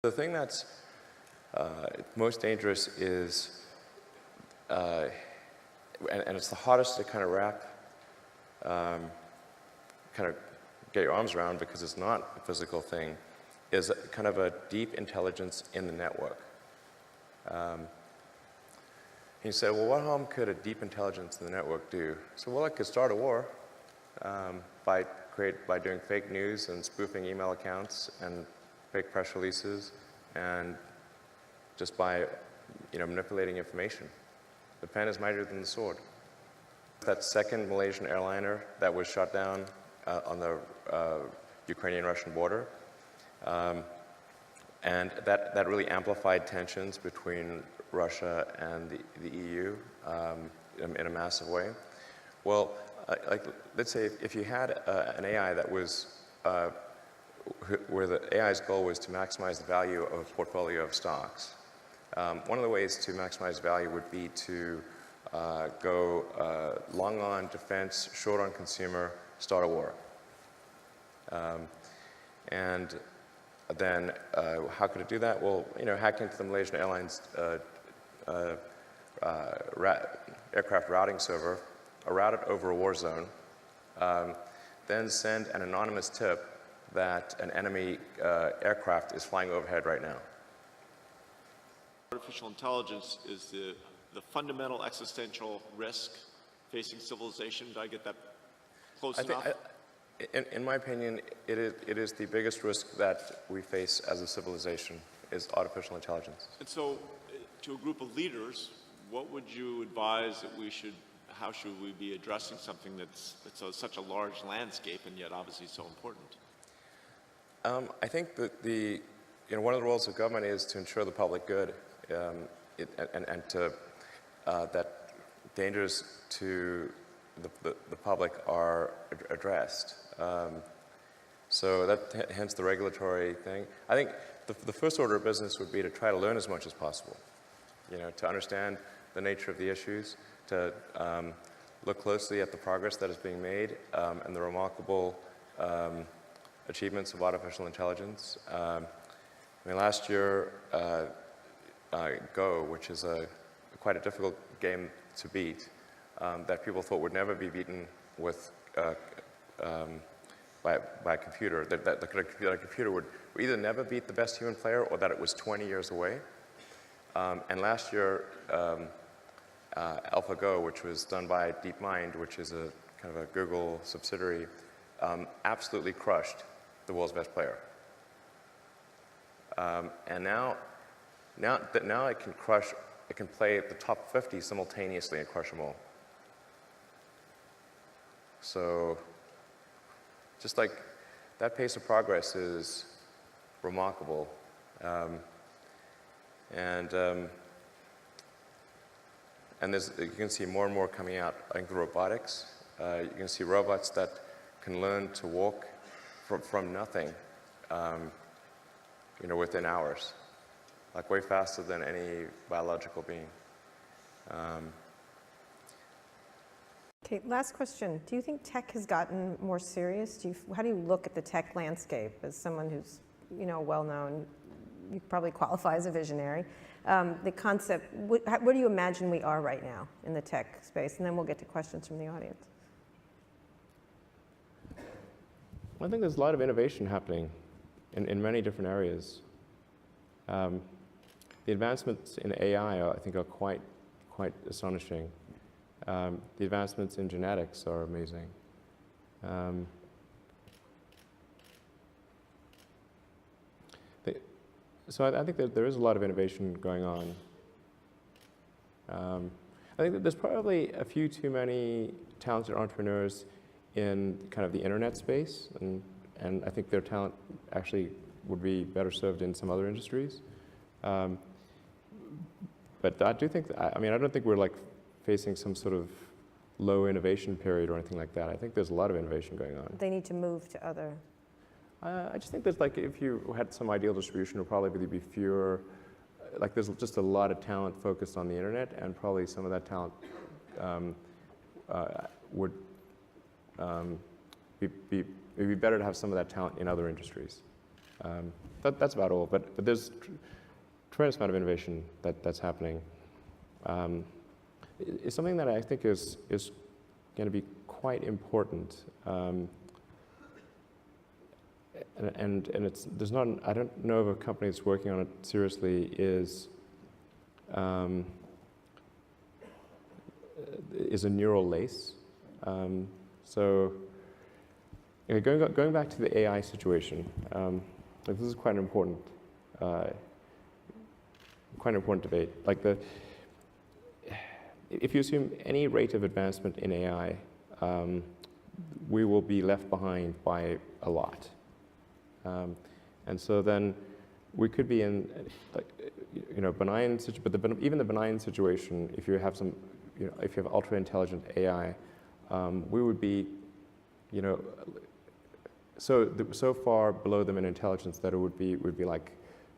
The thing that's most dangerous is, and it's the hardest to kind of wrap, kind of get your arms around because it's not a physical thing, is kind of a deep intelligence in the network. He said, well, what harm could a deep intelligence in the network do? So, well, it could start a war by doing fake news and spoofing email accounts and fake press releases, and just by manipulating information. The pen is mightier than the sword. That second Malaysian airliner that was shot down on the Ukrainian-Russian border, and that really amplified tensions between Russia and the EU in a massive way. Well, let's say if you had an AI that was where the AI's goal was to maximize the value of a portfolio of stocks. One of the ways to maximize value would be to go long on defense, short on consumer, start a war. And then how could it do that? Well, hack into the Malaysian Airlines aircraft routing server, route it over a war zone, then send an anonymous tip that an enemy aircraft is flying overhead right now. Artificial intelligence is the fundamental existential risk facing civilization. Did I get that close enough? In my opinion, it is the biggest risk that we face as a civilization, is artificial intelligence. And so, to a group of leaders, what would you advise that how should we be addressing something that's such a large landscape and yet obviously so important? I think that one of the roles of government is to ensure the public good, and to that dangers to the public are addressed. So that hence the regulatory thing. I think the first order of business would be to try to learn as much as possible. To understand the nature of the issues, to look closely at the progress that is being made, and the remarkable achievements of artificial intelligence. Last year, Go, which is quite a difficult game to beat, that people thought would never be beaten with by a computer, that a computer would either never beat the best human player or that it was 20 years away. And last year, AlphaGo, which was done by DeepMind, which is a kind of a Google subsidiary, absolutely crushed the world's best player. And now it can play the top 50 simultaneously and crush them all. So, just like that pace of progress is remarkable. And you can see more and more coming out. I think the robotics, you can see robots that can learn to walk from nothing, within hours, like way faster than any biological being. Okay, last question. Do you think tech has gotten more serious? How do you look at the tech landscape as someone who's, well-known? You probably qualify as a visionary. The concept, where do you imagine we are right now in the tech space? And then we'll get to questions from the audience. I think there's a lot of innovation happening in many different areas. The advancements in AI, I think, are quite astonishing. The advancements in genetics are amazing. So I think that there is a lot of innovation going on. I think that there's probably a few too many talented entrepreneurs in kind of the internet space, and I think their talent actually would be better served in some other industries. But I do think, I don't think we're facing some sort of low innovation period or anything like that. I think there's a lot of innovation going on. They need to move to other. I just think that if you had some ideal distribution, it would probably be fewer. There's just a lot of talent focused on the internet, and probably some of that talent would it'd be better to have some of that talent in other industries. That's about all. But there's tremendous amount of innovation that's happening. It's something that I think is going to be quite important. And there's not, I don't know of a company that's working on it seriously is a neural lace. So going back to the AI situation, this is quite an important debate. Like if you assume any rate of advancement in AI, we will be left behind by a lot. And so then we could be in, benign, but even the benign situation, if you have if you have ultra intelligent AI, we would be, so far below them in intelligence that it would be like,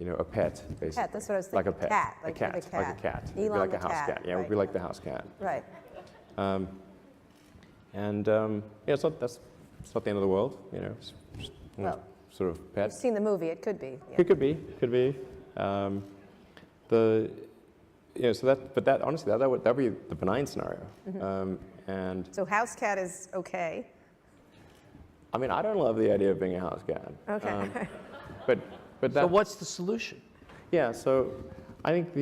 a pet, basically. Cat, that's what I was thinking. Like a pet. Cat, like a cat. It'd be Elon like the a house cat. Yeah, it would be like the house cat. Right. It's not the end of the world, It's just, Well, sort of pet. You've seen the movie, it could be. Yeah. It could be. But that honestly, that would be the benign scenario. And So house cat is okay. I mean, I don't love the idea of being a house cat. Okay. But that. So what's the solution? Yeah. So I think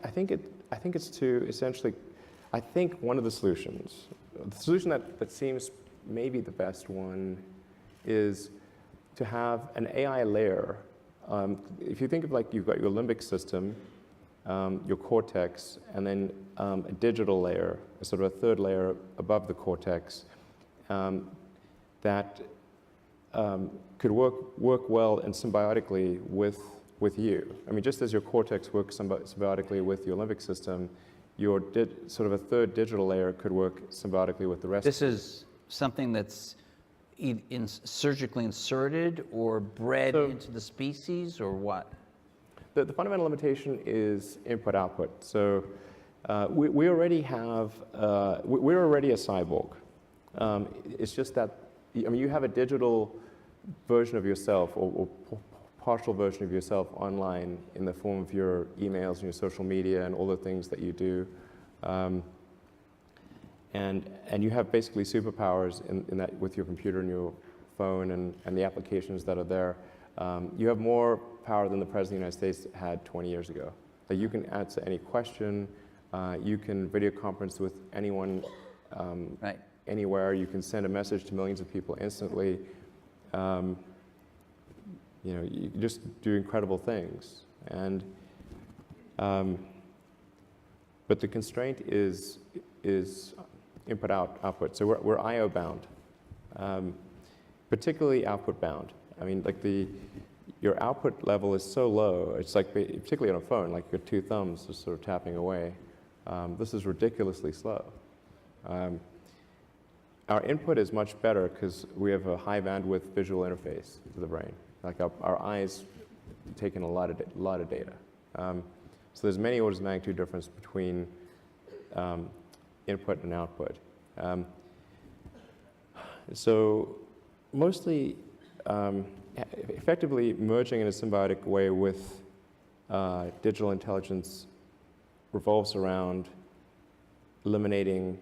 I think it's to essentially. I think one of the solutions, the solution that seems maybe the best one, is to have an AI layer. If you think of like you've got your limbic system, your cortex, and then a digital layer, sort of a third layer above the cortex, that could work well and symbiotically with you. I mean, just as your cortex works symbiotically with your limbic system, your sort of a third digital layer could work symbiotically with the rest. This is something that's surgically inserted or bred into the species, or what? The fundamental limitation is input-output. So we already have, we're already a cyborg. It's just that, you have a digital version of yourself or partial version of yourself online in the form of your emails and your social media and all the things that you do. And you have basically superpowers in that with your computer and your phone and the applications that are there. You have more power than the President of the United States had 20 years ago. That you can answer any question, you can video conference with anyone Right. anywhere, you can send a message to millions of people instantly. You can just do incredible things. And but the constraint is input-output. So we're I/O bound, particularly output bound. I mean, like your output level is so low. It's like, particularly on a phone, like your two thumbs are sort of tapping away. This is ridiculously slow. Our input is much better because we have a high bandwidth visual interface to the brain. Like our eyes take in a lot of data. So there's many orders of magnitude difference between input and output. So mostly, effectively merging in a symbiotic way with digital intelligence revolves around eliminating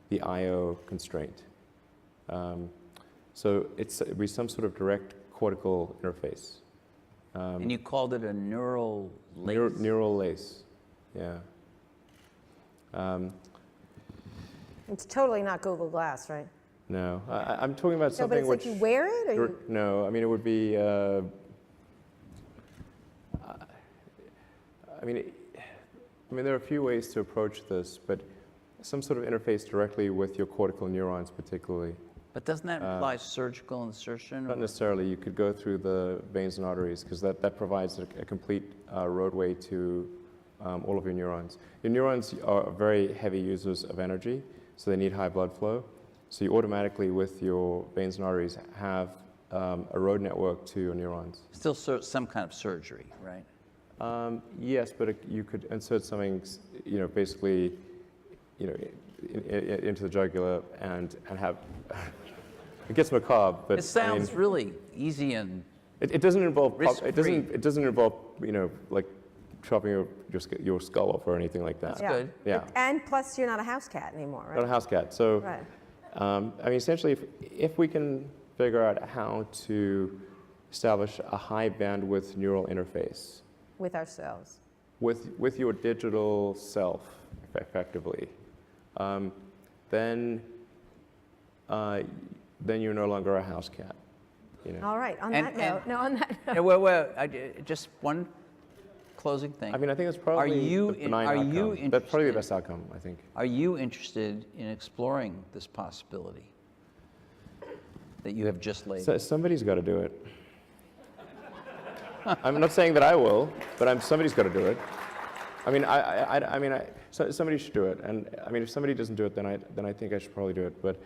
the I/O constraint. So it'd be some sort of direct cortical interface. And you called it a neural lace? Neural lace, yeah. It's totally not Google Glass, right? No, I'm talking about No, but something it's which... like you wear it, or you... No, I mean, it would be... there are a few ways to approach this, but some sort of interface directly with your cortical neurons particularly. But doesn't that imply surgical insertion? Not necessarily. You could go through the veins and arteries because that provides a complete roadway to all of your neurons. Your neurons are very heavy users of energy, so they need high blood flow. So you automatically, with your veins and arteries, have a road network to your neurons. Still some kind of surgery, right? Yes, but you could insert something, basically, into the jugular and have. it gets macabre, but It sounds really easy and it doesn't involve risk-free. it doesn't involve like chopping your skull off or anything like that. Yeah. good. Yeah. And plus, you're not a house cat anymore, right? Not a house cat. So, Right. I mean, essentially, if we can figure out how to establish a high bandwidth neural interface With ourselves. with your digital self, effectively, then you're no longer a house cat. All right, on And- that note, no, on that note. Well, just one closing thing. I mean, I think it's probably you the benign are outcome. you That's probably the interested- best outcome, I think. Are you interested in exploring this possibility that you have just laid? So somebody's got to do it. I'm not saying that I will, but somebody's got to do it. I mean, somebody should do it. And I mean, if somebody doesn't do it, then I think I should probably do it. But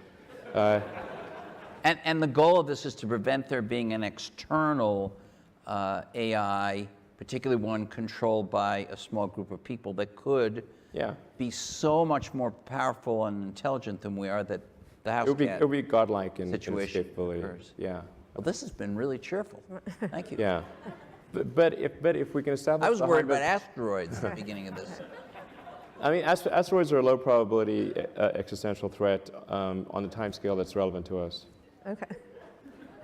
And the goal of this is to prevent there being an external AI, particularly one controlled by a small group of people that could yeah, be so much more powerful and intelligent than we are that the house it cat would be godlike in its situation capability. occurs. Yeah, Well, this has been really cheerful. Thank you. yeah. But if we can establish, I was the worried high- about asteroids at the beginning of this. I mean, asteroids are a low probability existential threat on the time scale that's relevant to us. Okay.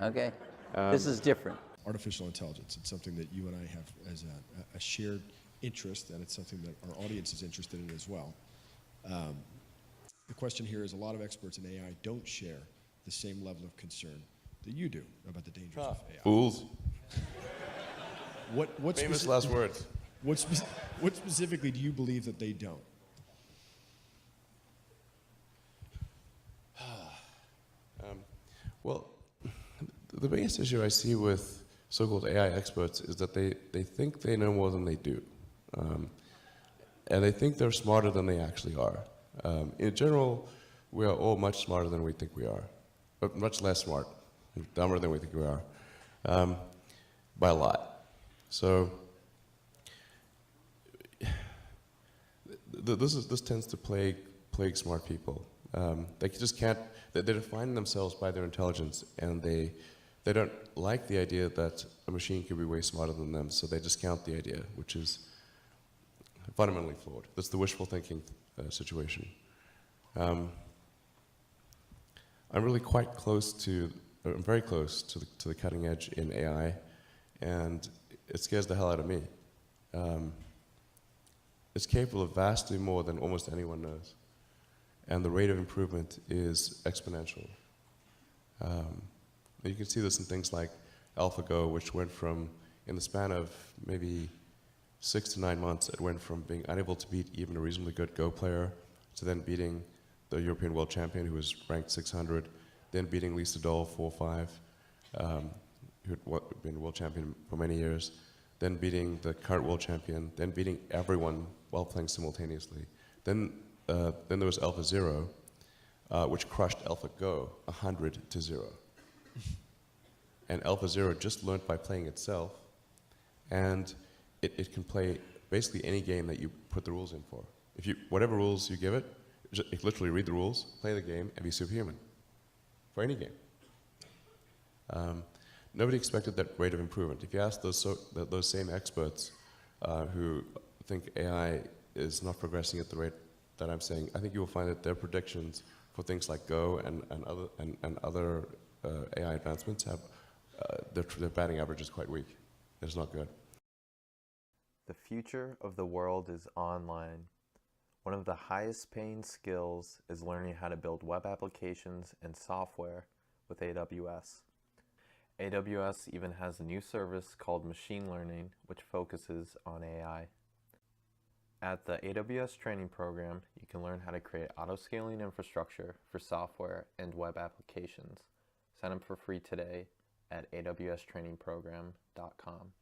Okay? This is different. Artificial intelligence. It's something that you and I have as a shared interest, and it's something that our audience is interested in as well. The question here is a lot of experts in AI don't share the same level of concern that you do about the dangers of AI. Fools. What Famous last words. What specifically do you believe that they don't? Well, the biggest issue I see with so-called AI experts is that they think they know more than they do. And they think they're smarter than they actually are. In general, we are all much smarter than we think we are, but much less smart, dumber than we think we are, by a lot. So this tends to plague smart people. They just can't. They define themselves by their intelligence, and they don't like the idea that a machine could be way smarter than them. So they discount the idea, which is fundamentally flawed. That's the wishful thinking situation. I'm really quite close to. I'm very close to the cutting edge in AI, and it scares the hell out of me. It's capable of vastly more than almost anyone knows. And the rate of improvement is exponential. You can see this in things like AlphaGo, which went from, in the span of maybe 6 to 9 months, it went from being unable to beat even a reasonably good Go player to then beating the European world champion, who was ranked 600, then beating Lisa Doll 4-5, who had been world champion for many years, then beating the current world champion, then beating everyone while playing simultaneously. Then there was AlphaZero, which crushed AlphaGo 100-0. And AlphaZero just learned by playing itself, and it can play basically any game that you put the rules in for. Whatever rules you give it, it literally read the rules, play the game, and be superhuman for any game. Nobody expected that rate of improvement. If you ask those same experts who think AI is not progressing at the rate that I'm saying, I think you will find that their predictions for things like Go and other AI advancements have their batting average is quite weak. It's not good. The future of the world is online. One of the highest paying skills is learning how to build web applications and software with AWS. AWS even has a new service called Machine Learning, which focuses on AI. At the AWS training program, you can learn how to create auto-scaling infrastructure for software and web applications. Sign up for free today at awstrainingprogram.com.